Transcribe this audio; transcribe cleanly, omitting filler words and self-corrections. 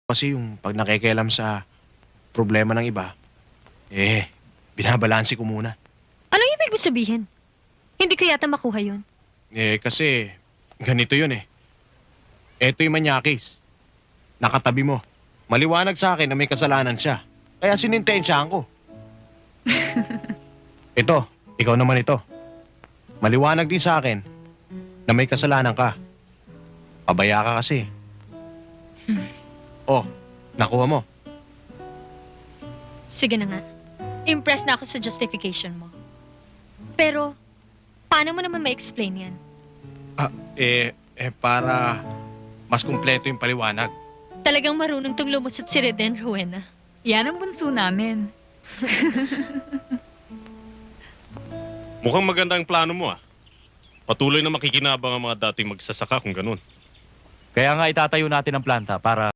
Kasi yung pag nakikialam sa problema ng iba, binabalansi ko muna. Anong ibig mo sabihin? Hindi ko yata makuha yun. Kasi ganito yun eh. Eto yung manyakis. Nakatabi mo. Maliwanag sa akin na may kasalanan siya. Kaya sinintensyahan ko. Ito, ikaw naman ito. Maliwanag din sa akin na may kasalanan ka. Pabaya ka kasi. Oh, nakuha mo. Sige na nga. Impressed na ako sa justification mo. Pero, paano mo naman ma-explain yan? Para mas kumpleto yung paliwanag. Talagang marunong tong lumusot si Reden, Rowena. Yan ang bunso namin. Mukhang maganda ang plano mo ah. Patuloy na makikinabang ang mga dating magsasaka kung ganun. Kaya nga itatayo natin ang planta para